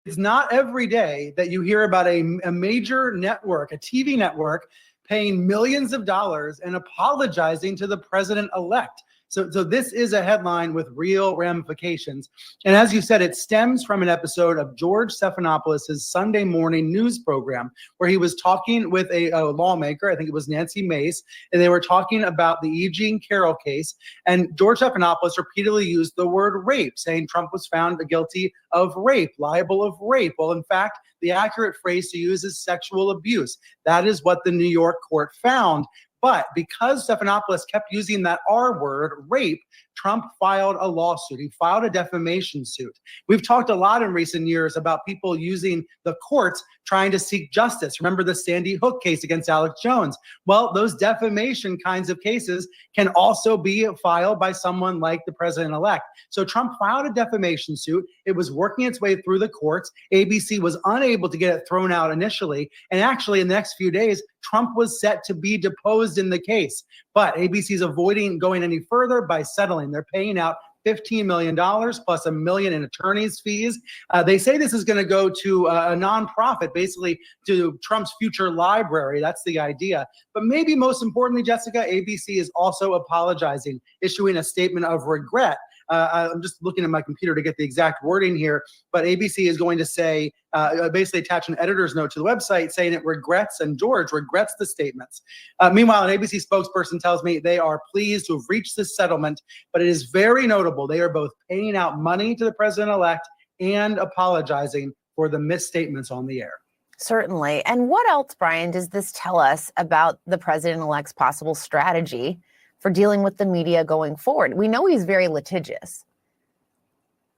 It's not every day that you hear about a major network, a TV network, paying millions of dollars and apologizing to the president-elect. So this is a headline with real ramifications. And as you said, it stems from an episode of George Stephanopoulos' Sunday morning news program, where he was talking with a lawmaker, I think it was Nancy Mace, and they were talking about the E. Jean Carroll case. And George Stephanopoulos repeatedly used the word rape, saying Trump was found guilty of rape, liable of rape. Well, in fact, the accurate phrase to use is sexual abuse. That is what the New York court found. But because Stephanopoulos kept using that R word, rape, Trump filed a lawsuit. He filed a defamation suit. We've talked a lot in recent years about people using the courts trying to seek justice. Remember the Sandy Hook case against Alex Jones? Well, those defamation kinds of cases can also be filed by someone like the president-elect. So Trump filed a defamation suit. It was working its way through the courts. ABC was unable to get it thrown out initially. And actually, in the next few days, Trump was set to be deposed in the case. But ABC is avoiding going any further by settling. They're paying out $15 million plus $1 million in attorney's fees. They say this is going to go to a nonprofit, basically to Trump's future library. That's the idea. But maybe most importantly, Jessica, ABC is also apologizing, issuing a statement of regret. I'm just looking at my computer to get the exact wording here, but ABC is going to say, basically attach an editor's note to the website saying it regrets, and George regrets the statements. Meanwhile, an ABC spokesperson tells me they are pleased to have reached this settlement, but it is very notable. They are both paying out money to the president-elect and apologizing for the misstatements on the air. Certainly. And what else, Brian, does this tell us about the president-elect's possible strategy for dealing with the media going forward? We know he's very litigious.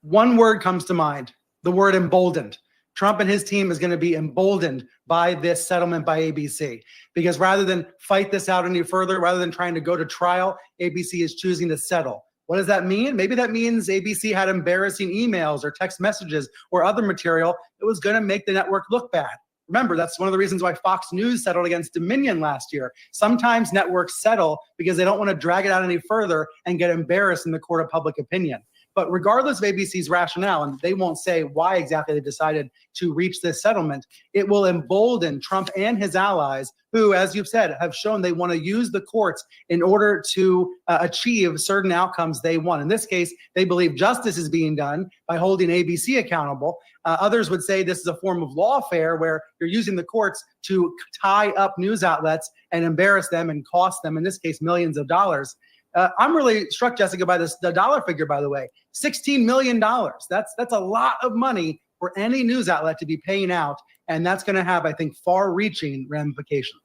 One word comes to mind, the word emboldened. Trump and his team is going to be emboldened by this settlement by ABC, because rather than fight this out any further, rather than trying to go to trial, ABC is choosing to settle. What does that mean? Maybe that means ABC had embarrassing emails or text messages or other material that was going to make the network look bad. Remember, that's one of the reasons why Fox News settled against Dominion last year. Sometimes networks settle because they don't want to drag it out any further and get embarrassed in the court of public opinion. But regardless of ABC's rationale, and they won't say why exactly they decided to reach this settlement, it will embolden Trump and his allies, who, as you've said, have shown they want to use the courts in order to achieve certain outcomes they want. In this case, they believe justice is being done by holding ABC accountable. Others would say this is a form of lawfare where you're using the courts to tie up news outlets and embarrass them and cost them, in this case, millions of dollars. I'm really struck, Jessica, by the dollar figure, by the way, $16 million. That's a lot of money for any news outlet to be paying out. And that's going to have, I think, far-reaching ramifications.